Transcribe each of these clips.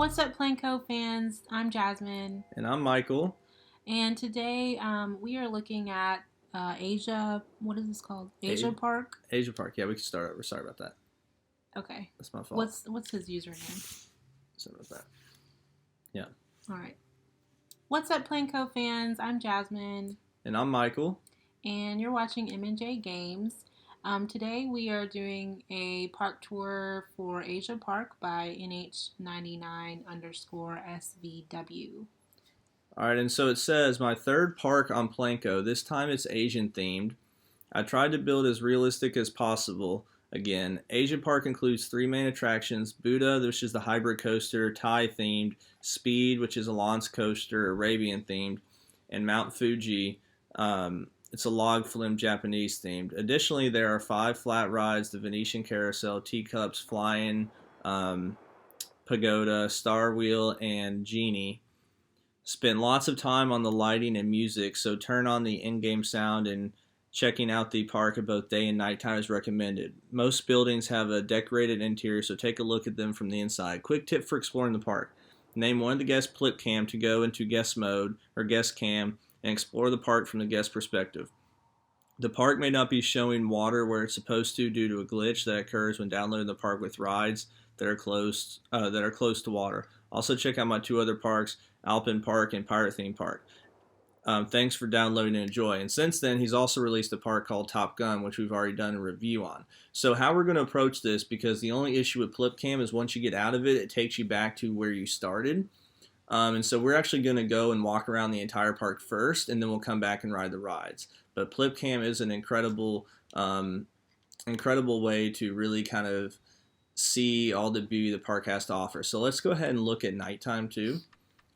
What's up, Planko fans? I'm Jasmine, And I'm Michael. and today we are looking at Asia. What is this called? Asia A- Park. Asia Park. Yeah, we can start over. Sorry about that. Okay. That's my fault. What's his username? Sorry about that. Yeah. All right. What's up, Planko fans? I'm Jasmine, And I'm Michael. and you're watching M&J Games. Today we are doing a park tour for Asia Park by NH99 underscore SVW. All right, and so it says my third park on Planko. This time it's Asian themed. I tried to build as realistic as possible. Again, Asia Park includes three main attractions: Buddha, which is the hybrid coaster, Thai themed; Speed, which is a launch coaster, Arabian themed; and Mount Fuji. It's a log flume Japanese themed. Additionally, there are five flat rides: the Venetian Carousel, Teacups, Flying Pagoda, Star Wheel, and Genie. Spent lots of time on the lighting and music, so turn on the in-game sound, and checking out the park at both day and nighttime is recommended. Most buildings have a decorated interior, so take a look at them from the inside. Quick tip for exploring the park: name one of the guest flip cam to go into guest mode or guest cam and explore the park from the guest perspective. The park may not be showing water where it's supposed to due to a glitch that occurs when downloading the park with rides that are close to water. Also, check out my two other parks, Alpine Park and Pirate Theme Park. Thanks for downloading and enjoy. And since then, he's also released a park called Top Gun, which we've already done a review on. So how we're going to approach this, because the only issue with FlipCam is once you get out of it, it takes you back to where you started. And so we're actually going to go and walk around the entire park first, and then we'll come back and ride the rides. But FlipCam is an incredible way to really kind of see all the beauty the park has to offer. So let's go ahead and look at nighttime too.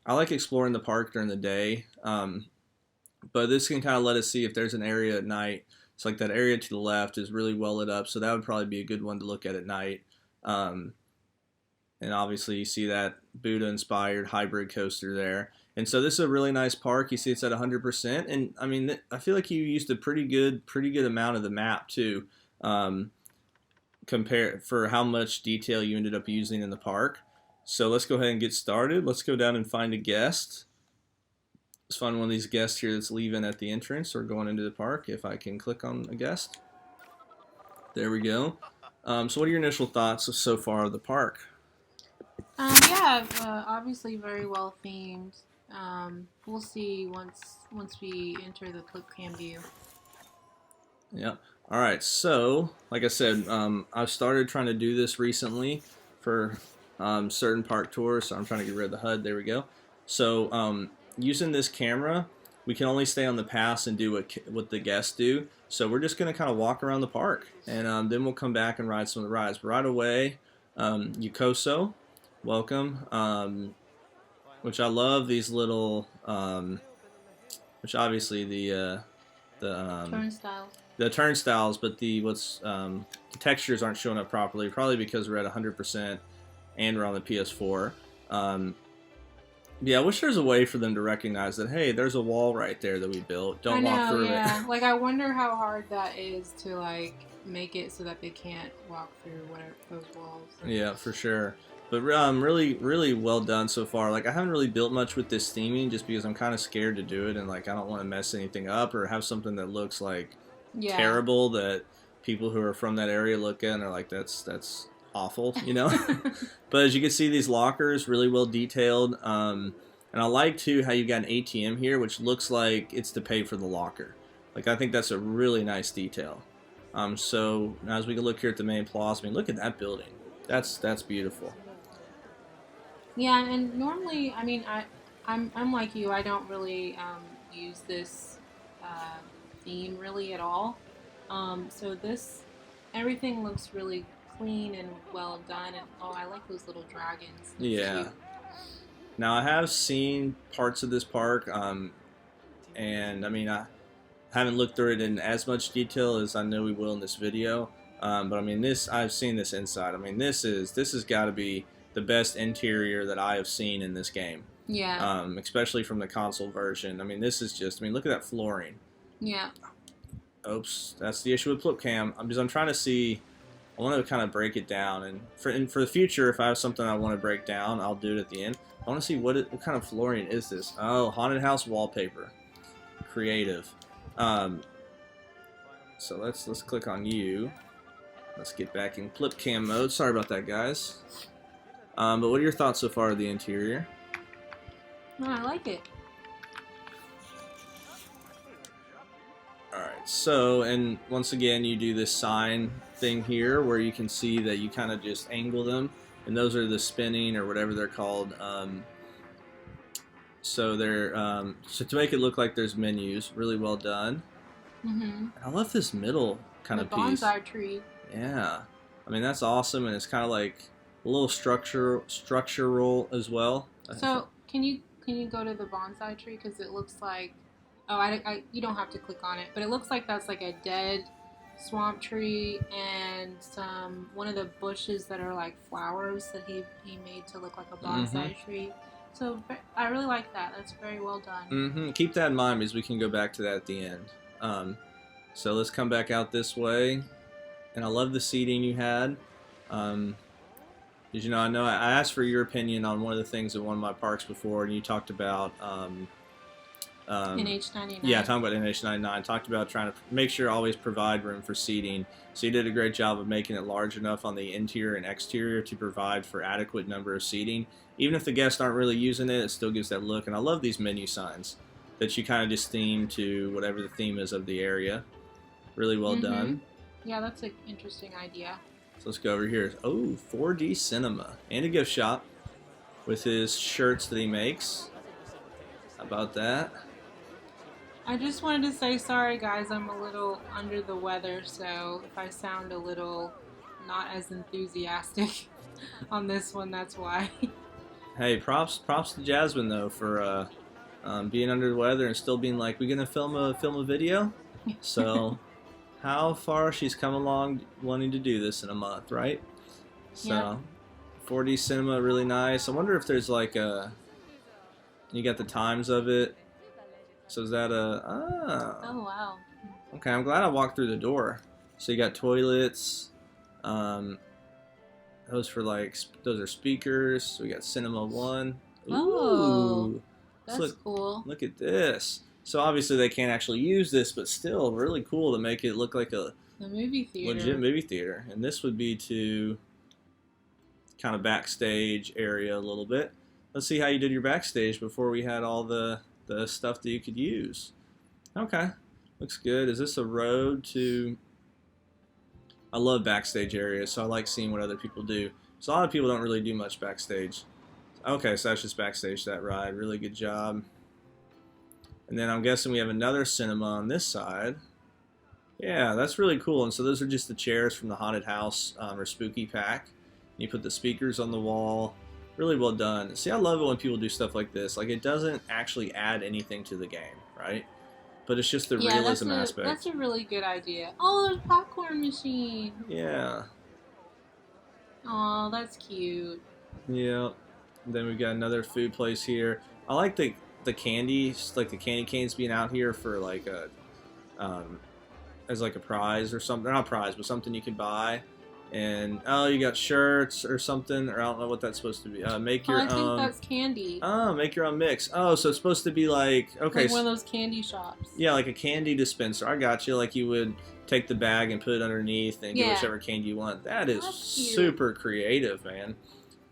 I like exploring the park during the day, but this can kind of let us see if there's an area at night. It's like that area to the left is really well lit up, so that would probably be a good one to look at night. And obviously you see that Buddha-inspired hybrid coaster there. And so this is a really nice park. You see it's at 100%, and I mean, I feel like you used a pretty good amount of the map too, compare for how much detail you ended up using in the park. So let's go ahead and get started. Let's go down and find a guest. Let's find one of these guests here that's leaving at the entrance or going into the park. If I can click on a guest. There we go. So what are your initial thoughts so far of the park? Obviously very well themed. We'll see once we enter the clip cam view. Yeah. All right. So, like I said, I've started trying to do this recently for certain park tours. So I'm trying to get rid of the HUD. There we go. So using this camera, we can only stay on the pass and do what the guests do. So we're just going to kind of walk around the park, and then we'll come back and ride some of the rides. But right away, Yukoso, welcome. Which I love these little, which obviously the Turnstiles. the turnstiles, but the textures aren't showing up properly, probably because we're at 100% and we're on the PS4. Yeah, I wish there's a way for them to recognize that, hey, there's a wall right there that we built. Don't walk through it. Like, I wonder how hard that is to, like, make it so that they can't walk through those walls. Yeah, for sure. But really, really well done so far. Like, I haven't really built much with this theming just because I'm kind of scared to do it, and, like, I don't want to mess anything up or have something that looks, like, terrible that people who are from that area look at and are like, that's awful, you know? But as you can see, these lockers really well detailed, and I like too how you've got an ATM here, which looks like it's to pay for the locker. Like, I think that's a really nice detail. So as we can look here at the main plaza, I mean, look at that building. That's beautiful. Yeah, and normally, I mean, I'm like you. I don't really use this theme really at all. So everything looks really clean and well done. And I like those little dragons. That's Yeah. cute. Now I have seen parts of this park, and I mean I haven't looked through it in as much detail as I know we will in this video. But I mean I've seen this inside. I mean this has got to be the best interior that I have seen in this game. Yeah. Especially from the console version. I mean this is just. I mean look at that flooring. Yeah. Oops, that's the issue with FlipCam. I'm trying to see I want to kind of break it down, and for the future, if I have something I want to break down, I'll do it at the end. I want to see what kind of flooring is this. Oh, haunted house wallpaper, creative. Um, so let's click on you. Let's get back in clip cam mode. Sorry about that, guys. But what are your thoughts so far of the interior? No, I like it. Alright, so, and once again, you do this sign thing here where you can see that you kind of just angle them, and those are the spinning or whatever they're called. So to make it look like there's menus, really well done. Mm-hmm. I love this middle kind of piece. Bonsai tree. Yeah, I mean that's awesome, and it's kind of like a little structural as well. So can you go to the bonsai tree, because it looks like, oh, you don't have to click on it, but it looks like that's like a dead swamp tree and one of the bushes that are like flowers that he made to look like a bonsai tree. So I really like that. That's very well done. Keep that in mind because we can go back to that at the end. So let's come back out this way. And I love the seating you had. Because, I know I asked for your opinion on one of the things at one of my parks before, and you talked about NH99. Yeah, talking about NH99. Talked about trying to make sure always provide room for seating. So you did a great job of making it large enough on the interior and exterior to provide for adequate number of seating. Even if the guests aren't really using it, it still gives that look. And I love these menu signs that you kind of just theme to whatever the theme is of the area. Really well done. Yeah, that's an interesting idea. So let's go over here. Oh, 4D Cinema. And a gift shop with his shirts that he makes. How about that? I just wanted to say sorry, guys. I'm a little under the weather, so if I sound a little not as enthusiastic on this one, that's why. Hey, props to Jasmine though for being under the weather and still being like, "We gonna film a video?" So, how far she's come along wanting to do this in a month, right? So, yeah. 4D Cinema, really nice. I wonder if there's like a, you got the times of it. So is that Oh wow. Okay, I'm glad I walked through the door. So you got toilets. Those are speakers. So we got Cinema 1. Ooh, oh, that's look, cool. Look at this. So obviously they can't actually use this, but still really cool to make it look like a movie theater. Legit movie theater. And this would be to kind of backstage area a little bit. Let's see how you did your backstage before we had all the stuff that you could use. Okay, looks good. Is this a road to... I love backstage areas, so I like seeing what other people do. So a lot of people don't really do much backstage. Okay, so that's just backstage that ride. Really good job. And then I'm guessing we have another cinema on this side. Yeah, that's really cool. And so those are just the chairs from the haunted house or spooky pack. You put the speakers on the wall. Really well done. See, I love it when people do stuff like this. Like, it doesn't actually add anything to the game, right? But it's just the realism aspect. That's a really good idea. Oh, there's a popcorn machine. Yeah. Oh, that's cute. Yeah. And then we've got another food place here. I like the candy, like the candy canes being out here for like a, as like a prize or something. Not a prize, but something you can buy. And you got shirts or something, or I don't know what that's supposed to be. Make your own. I think that's candy. Oh, make your own mix. Oh, so it's supposed to be like, okay, like one of those candy shops. Yeah, like a candy dispenser. I got you. Like you would take the bag and put it underneath and get whichever candy you want. That is super creative, man.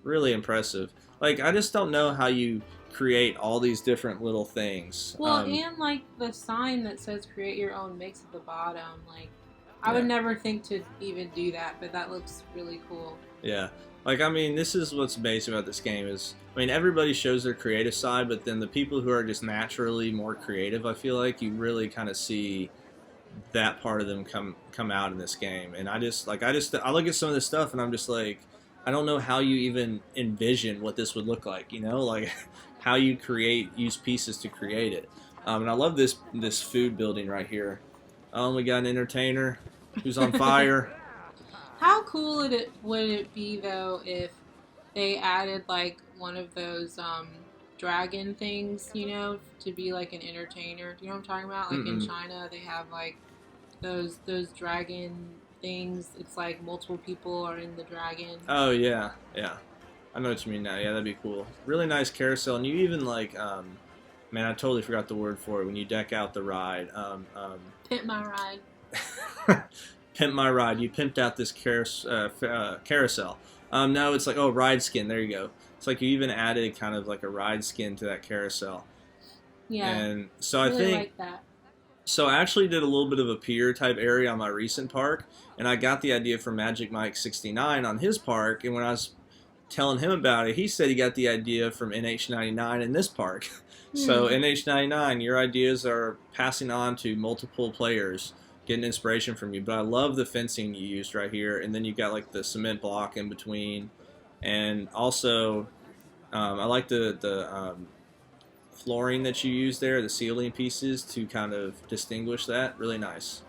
Really impressive. Like, I just don't know how you create all these different little things. Well, and like the sign that says "create your own mix" at the bottom, like. I would never think to even do that, but that looks really cool. Yeah. Like, I mean, this is what's amazing about this game is, I mean, everybody shows their creative side, but then the people who are just naturally more creative, I feel like you really kind of see that part of them come out in this game. And I look at some of this stuff and I'm just like, I don't know how you even envision what this would look like, like how you use pieces to create it. And I love this food building right here. We got an entertainer who's on fire. How cool would it be though if they added like one of those dragon things, to be like an entertainer? Do you know what I'm talking about? Like in China, they have like those dragon things. It's like multiple people are in the dragon. Oh yeah, yeah. I know what you mean now. Yeah, that'd be cool. Really nice carousel, and you even like, man, I totally forgot the word for it when you deck out the ride. Pimp my ride. Pimp my ride. You pimped out this carousel. No, it's like, oh, ride skin. There you go. It's like you even added kind of like a ride skin to that carousel. Yeah, And so I really think, like that. so I actually did a little bit of a pier type area on my recent park, and I got the idea from Magic Mike 69 on his park. And when I was telling him about it, he said he got the idea from NH99 in this park. So Hmm. NH99, your ideas are passing on to multiple players, getting inspiration from you. But I love the fencing you used right here, and then you got like the cement block in between, and also I like the flooring that you use there, the ceiling pieces to kind of distinguish that. Really nice.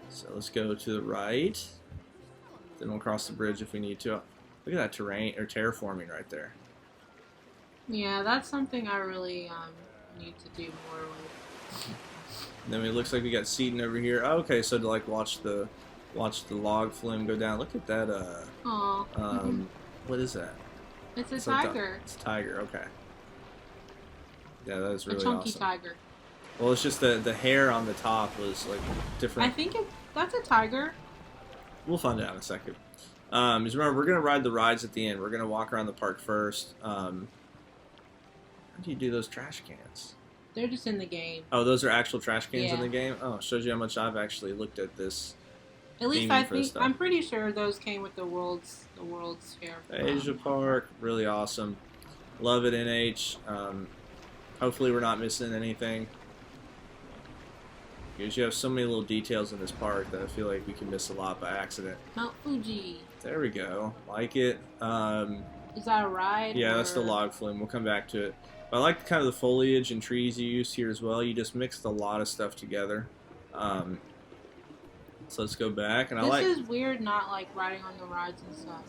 So let's go to the right. Then we'll cross the bridge if we need to. Look at that terrain or terraforming right there. Yeah, that's something I really need to do more with. And then it looks like we got seating over here. Oh, okay, so to like watch the log flume go down. Look at that. Aw. What is that? It's a It's like tiger. it's a tiger. Okay. Yeah, that is A really chunky awesome. tiger. Well, it's just the hair on the top was like I different. think that's a tiger. We'll find out in a second. Just remember, we're gonna ride the rides at the end. We're gonna walk around the park first. How do you do those trash cans? They're just in the game. Oh, those are actual trash cans in Yeah. the game. Oh, it shows you how much I've actually looked at this At least I theming for this think stuff. I'm pretty sure those came with the World's Fair. Asia Park, really awesome. Love it, NH. Hopefully, we're not missing anything. Because you have so many little details in this park that I feel like we can miss a lot by accident. Mount Fuji. There we go. Like it. Is that a ride? Yeah, or... that's the log flume. We'll come back to it. But I like kind of the foliage and trees you used here as well. You just mixed a lot of stuff together. So let's go back. And I This like. is weird, not like riding on the rides and stuff.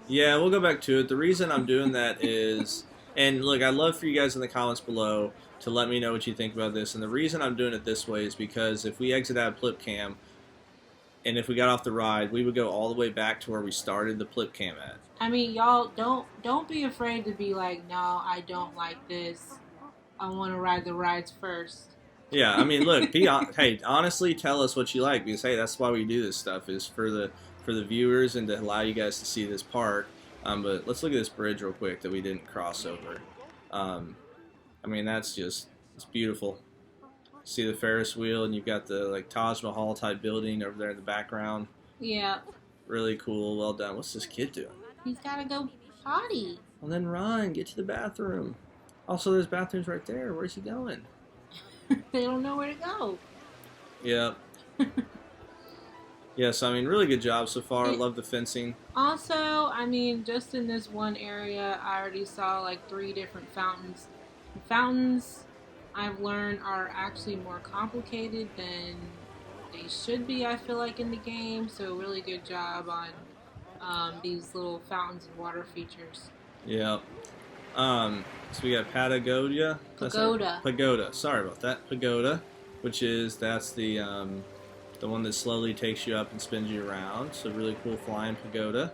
Yeah, we'll go back to it. The reason I'm doing that is, and look, I'd love for you guys in the comments below to let me know what you think about this. And the reason I'm doing it this way is because if we exit out of Plip Cam, and if we got off the ride, we would go all the way back to where we started the Plip Cam at. I mean, y'all don't be afraid to be like, no, I don't like this. I want to ride the rides first. Yeah, I mean, look, hey, honestly, tell us what you like because hey, that's why we do this stuff is for the viewers and to allow you guys to see this park. But let's look at this bridge real quick that we didn't cross over. I mean, it's beautiful. See the Ferris wheel, and you've got the like Taj Mahal type building over there in the background. Yeah, Really cool, well done. What's this kid doing? he's gotta go potty. Well, then run, get to the bathroom. Also, there's bathrooms right there. Where's he going? They don't know where to go. Yep. Yes, I mean, really good job so far. It- Love the fencing. Also, I mean, just in this one area, I already saw like 3 different fountains. The fountains, I've learned, are actually more complicated than they should be, I feel like, in the game. So, really good job on these little fountains and water features. Yep. So we got Patagonia. Pagoda. Pagoda. Sorry about that. Pagoda, that's the one that slowly takes you up and spins you around. So really cool flying pagoda.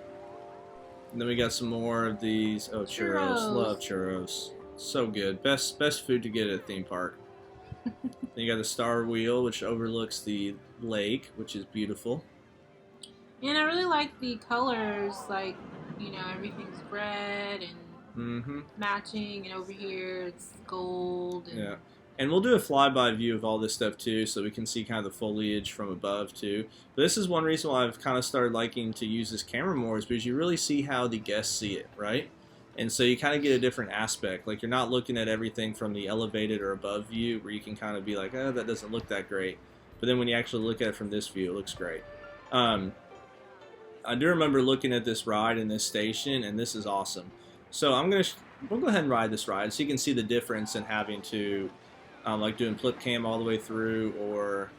And then we got some more of these. Oh, churros. Love churros. So good. Best food to get at a theme park. Then you got the Star Wheel, which overlooks the lake, which is beautiful. And I really like the colors, like, everything's red and matching, and over here it's gold. And Yeah. And we'll do a flyby view of all this stuff too, so we can see kind of the foliage from above too. But this is one reason why I've kind of started liking to use this camera more is because you really see how the guests see it, right? And so you kind of get a different aspect. Like you're not looking at everything from the elevated or above view where you can kind of be like, oh, that doesn't look that great. But then when you actually look at it from this view, it looks great. I do remember looking at this ride in this station, and this is awesome. So we'll go ahead and ride this ride so you can see the difference in having to like doing flip cam all the way through or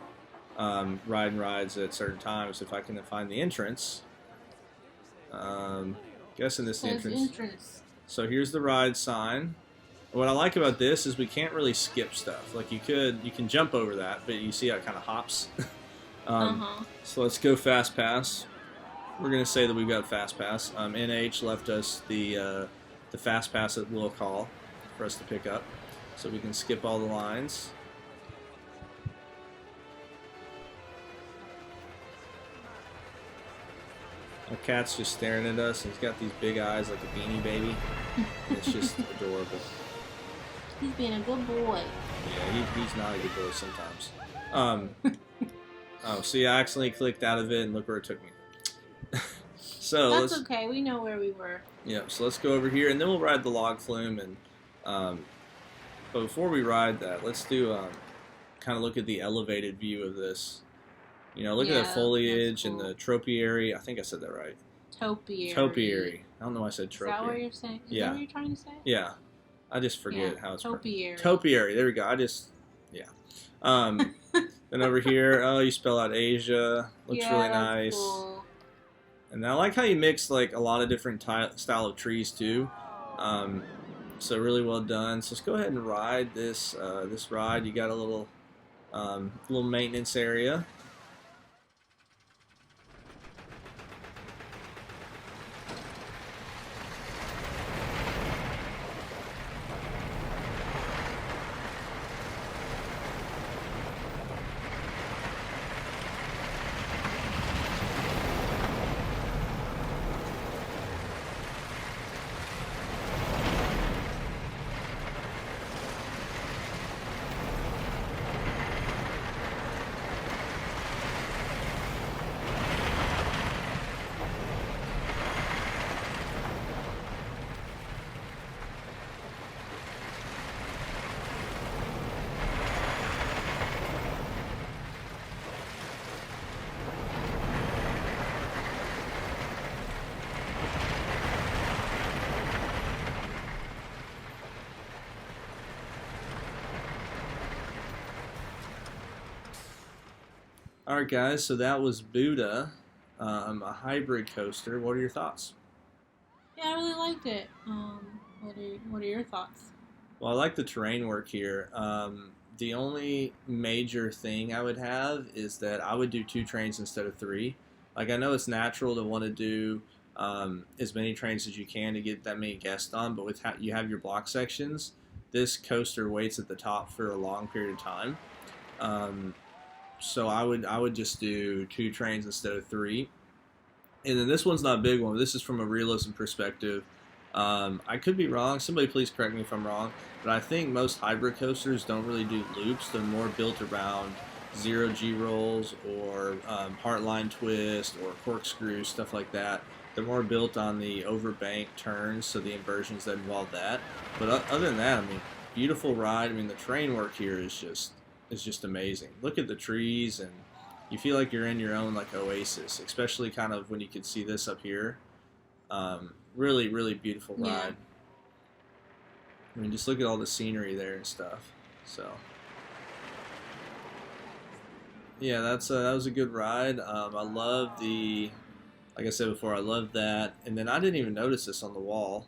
riding rides at certain times. If I can find the entrance. Guessing this is the entrance. entrance. So here's the ride sign. What I like about this is we can't really skip stuff. Like you can jump over that, but you see how it kind of hops. Uh-huh. So let's go fast pass. We're gonna say that we've got fast pass. NH left us the fast pass at will call for us to pick up, so we can skip all the lines. Our cat's just staring at us. He's got these big eyes like a beanie baby. It's just adorable. He's being a good boy. Yeah, he's not a good boy sometimes. Oh, see, I accidentally clicked out of it, and look where it took me. So that's okay. We know where we were. Yeah, so let's go over here, and then we'll ride the log flume. And but before we ride that, let's do kind of look at the elevated view of this. You know, look at that foliage cool. and the topiary. I think I said that right. Topiary. Topiary. I don't know why I said tropiary. Is that what you're saying? Is that what you're trying to say? Yeah. I just forget how it's topiary. Topiary. There we go. Then over here, oh, you spell out Asia. Looks really nice. Cool. And I like how you mix like a lot of different style of trees too. So really well done. So let's go ahead and ride this this ride. You got a little maintenance area. Alright guys, so that was Buddha, a hybrid coaster. What are your thoughts? Yeah, I really liked it. What are your thoughts? Well, I like the terrain work here. The only major thing I would have is that I would do 2 trains instead of 3. Like, I know it's natural to want to do as many trains as you can to get that many guests on, but with you have your block sections, this coaster waits at the top for a long period of time. So I would just do 2 trains instead of 3. And then this one's not a big one. This is from a realism perspective. I could be wrong. Somebody please correct me if I'm wrong. But I think most hybrid coasters don't really do loops. They're more built around 0G rolls or heartline twist or corkscrew, stuff like that. They're more built on the overbank turns, so the inversions that involve that. But other than that, I mean, beautiful ride. I mean, the terrain work here is just amazing. Look at the trees, and you feel like you're in your own like oasis, especially kind of when you can see this up here. Really, really beautiful ride. Yeah. I mean, just look at all the scenery there and stuff. So, yeah, that was a good ride. I love like I said before, I love that. And then I didn't even notice this on the wall,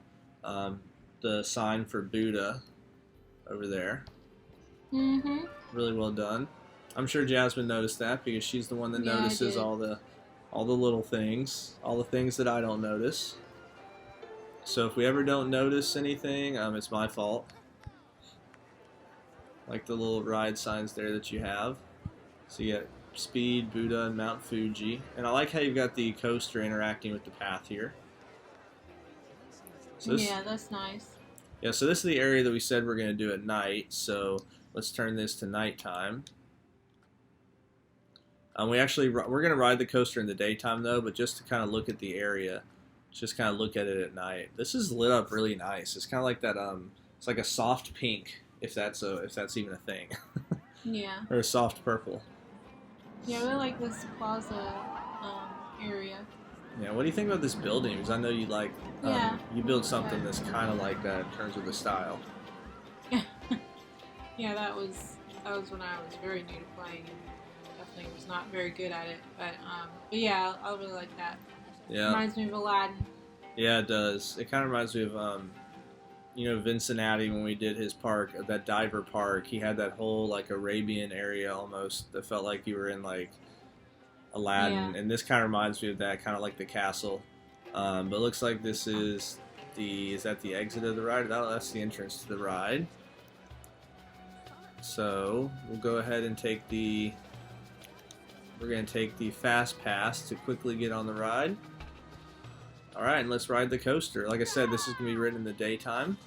the sign for Buddha over there. Mm-hmm. Really well done. I'm sure Jasmine noticed that because she's the one that notices all the little things, all the things that I don't notice. So if we ever don't notice anything, it's my fault. Like the little ride signs there that you have. So you got Speed, Buddha, and Mount Fuji. And I like how you've got the coaster interacting with the path here. So yeah, that's nice. Yeah, so this is the area that we said we're going to do at night. So let's turn this to nighttime. We're going to ride the coaster in the daytime though, but just to kind of look at the area, just kind of look at it at night. This is lit up really nice. It's kind of like that. It's like a soft pink, if that's even a thing. Yeah. Or a soft purple. Yeah, I really like this plaza area. Yeah. What do you think about this building? Because I know you like. You build something that's kind of like that in terms of the style. Yeah, that was when I was very new to playing. Definitely was not very good at it, but yeah, I really like that. Yeah. Reminds me of Aladdin. Yeah, it does. It kind of reminds me of Cincinnati when we did his park, that diver park. He had that whole like Arabian area almost that felt like you were in like Yeah. Aladdin, and this kind of reminds me of that, kind of like the castle. But it looks like this is that the exit of the ride? That's the entrance to the ride. So we'll go ahead and we're going to take the fast pass to quickly get on the ride. All right, and let's ride the coaster. Like I said, this is going to be ridden in the daytime.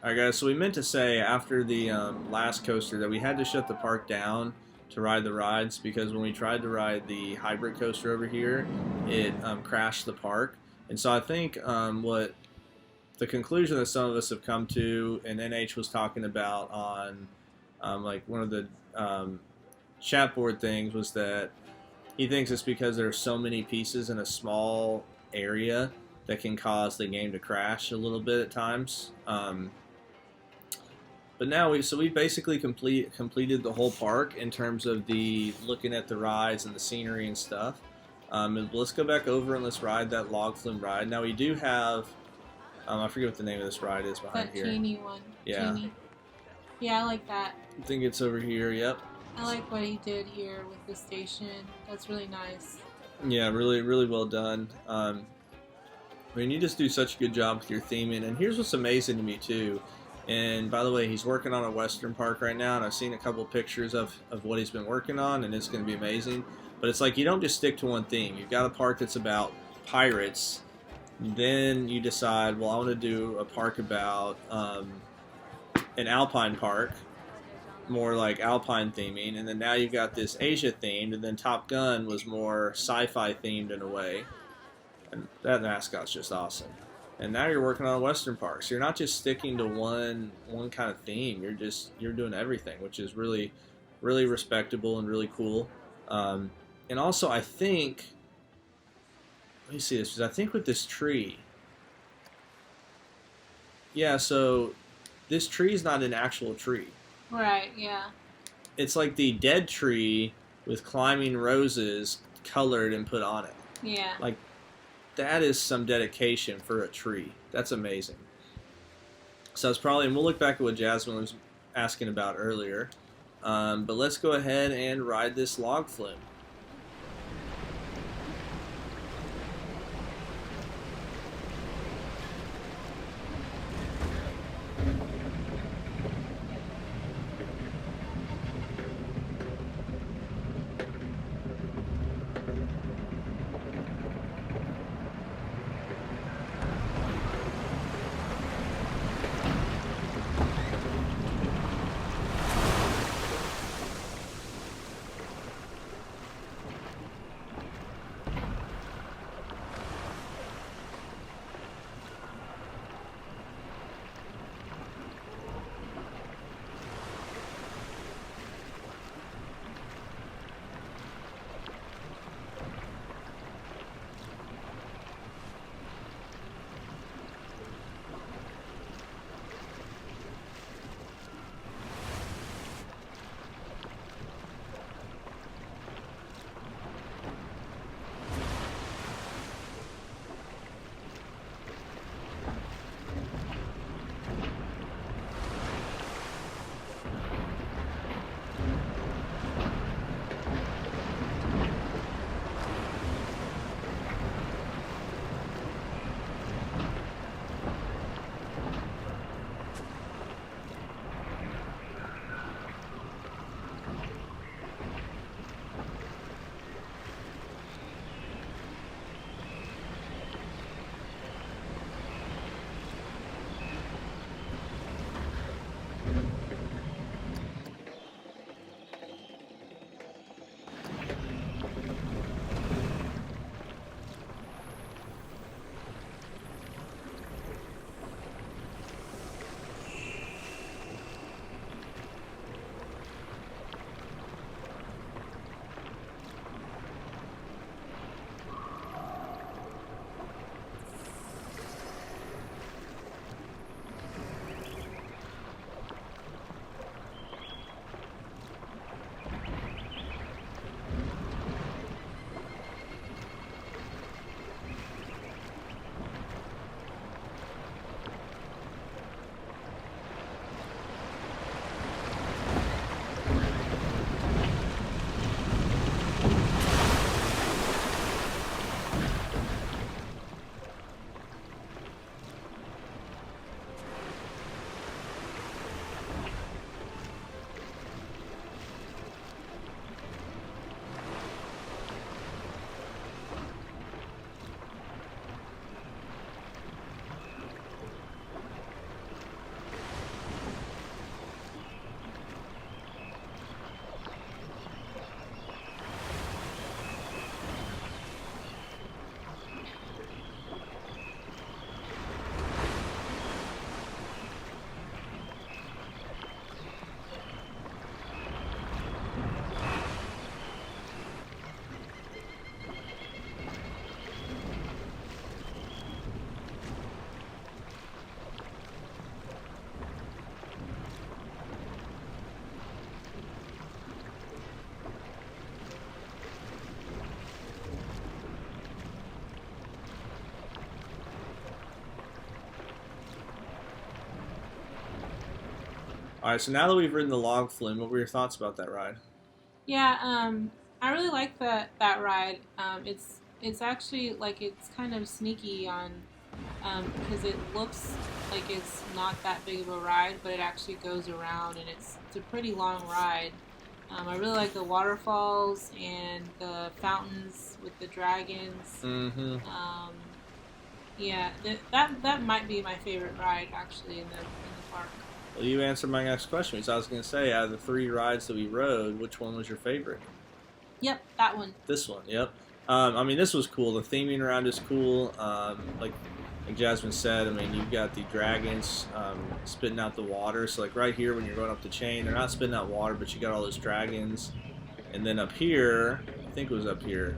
Alright guys, so we meant to say after the last coaster that we had to shut the park down to ride the rides, because when we tried to ride the hybrid coaster over here, it crashed the park. And so I think what the conclusion that some of us have come to, and NH was talking about on like one of the chat board things, was that he thinks it's because there are so many pieces in a small area that can cause the game to crash a little bit at times. But now we basically completed the whole park in terms of the looking at the rides and the scenery and stuff. And let's go back over and let's ride that log flume ride. Now we do have I forget what the name of this ride is behind That here. teeny one. Yeah. Teeny. Yeah, I like that. I think it's over here. Yep. I like what he did here with the station. That's really nice. Yeah, really, really well done. I mean, you just do such a good job with your theming. And here's what's amazing to me too. And by the way, he's working on a Western park right now, and I've seen a couple pictures of what he's been working on, and it's going to be amazing. But it's like you don't just stick to one theme. You've got a park that's about pirates. Then you decide, well, I want to do a park about an alpine park, more like alpine theming. And then now you've got this Asia themed, and then Top Gun was more sci-fi themed in a way. And that mascot's just awesome. And now you're working on a Western park, so you're not just sticking to one kind of theme. You're doing everything, which is really, really respectable and really cool. And also, I think, let me see this, because I think with this tree, yeah. So this tree is not an actual tree. Right. Yeah. It's like the dead tree with climbing roses colored and put on it. Yeah. Like, that is some dedication for a tree. That's amazing. So it's probably, and we'll look back at what Jasmine was asking about earlier. But let's go ahead and ride this log flume. All right, so now that we've ridden the log flume, what were your thoughts about that ride? Yeah, I really like that ride. It's actually like it's kind of sneaky on because it looks like it's not that big of a ride, but it actually goes around and it's a pretty long ride. I really like the waterfalls and the fountains with the dragons. Mm-hmm. Um, yeah, that might be my favorite ride actually in the park. Well, you answered my next question. So I was going to say, out of the three rides that we rode, which one was your favorite? Yep, that one. This one, yep. I mean, this was cool. The theming around is cool. Like Jasmine said, I mean, you've got the dragons spitting out the water. So, like right here, when you're going up the chain, they're not spitting out water, but you got all those dragons. And then up here, I think it was up here.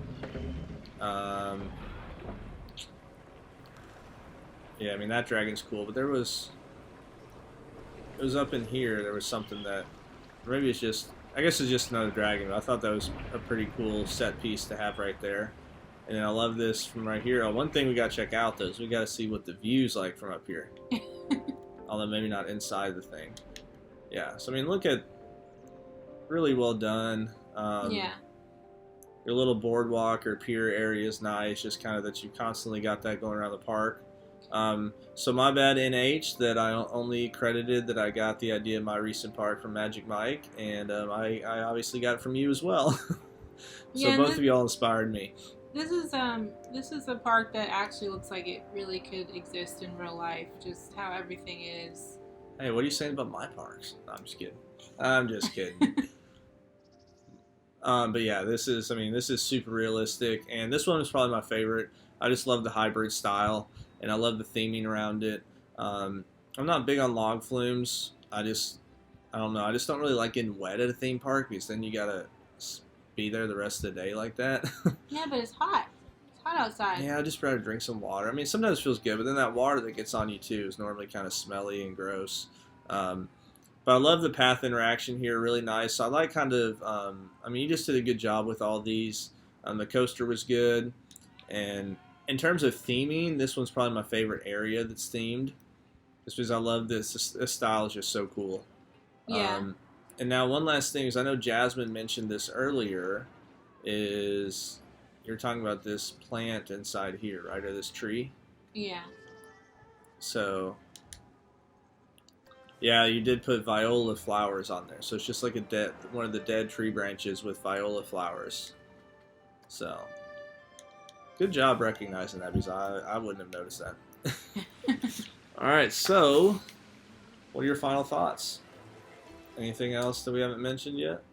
Um, yeah, I mean that dragon's cool, but it was up in here. There was something that maybe it's just. I guess it's just another dragon. But I thought that was a pretty cool set piece to have right there. And then I love this from right here. Oh, one thing we got to check out, though, is we got to see what the view's like from up here. Although maybe not inside the thing. Yeah, so I mean, look at, really well done. Yeah. Your little boardwalk or pier area is nice, just kind of that you constantly got that going around the park. So my bad, NH, that I only credited that I got the idea of my recent park from Magic Mike, and I obviously got it from you as well. So Yeah, both of y'all inspired me. this is a park that actually looks like it really could exist in real life, just how everything is. Hey, what are you saying about my parks? No, I'm just kidding. I'm just kidding. But yeah, this is super realistic, and this one is probably my favorite. I just love the hybrid style, and I love the theming around it. I'm not big on log flumes. I don't know. I just don't really like getting wet at a theme park because then you gotta be there the rest of the day like that. Yeah, but it's hot. It's hot outside. Yeah, I just rather drink some water. I mean, sometimes it feels good, but then that water that gets on you too is normally kind of smelly and gross. Um, but I love the path interaction here, really nice. So I like kind of, I mean, you just did a good job with all these. The coaster was good. And in terms of theming, this one's probably my favorite area that's themed. Just because I love this style is just so cool. Yeah. And now one last thing is I know Jasmine mentioned this earlier, is you're talking about this plant inside here, right, or this tree. Yeah. So yeah, you did put viola flowers on there. So it's just like one of the dead tree branches with viola flowers. So good job recognizing that because I wouldn't have noticed that. All right, so what are your final thoughts? Anything else that we haven't mentioned yet?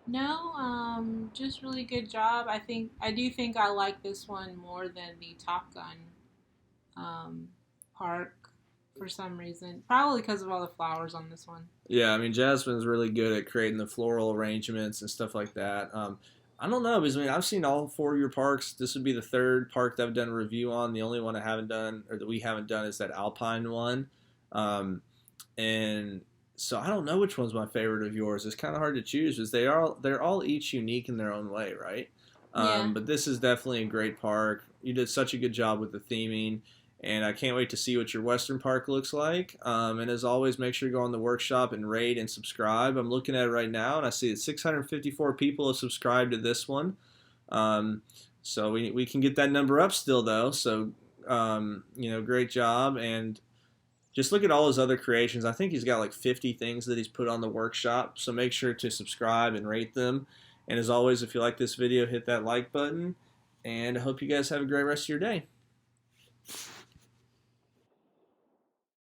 No, just really good job. I do think I like this one more than the Top Gun park for some reason. Probably because of all the flowers on this one. Yeah, I mean, Jasmine's really good at creating the floral arrangements and stuff like that. I don't know, because I mean, I've seen all four of your parks. This would be the third park that I've done a review on. The only one I haven't done, or that we haven't done, is that Alpine one. And so I don't know which one's my favorite of yours. It's kind of hard to choose because they're all each unique in their own way, right? Yeah. But this is definitely a great park. You did such a good job with the theming, and I can't wait to see what your Western Park looks like. And as always, make sure you go on the workshop and rate and subscribe. I'm looking at it right now, and I see that 654 people have subscribed to this one. So we can get that number up still, though. So, great job. And just look at all his other creations. I think he's got like 50 things that he's put on the workshop. So make sure to subscribe and rate them. And as always, if you like this video, hit that like button. And I hope you guys have a great rest of your day.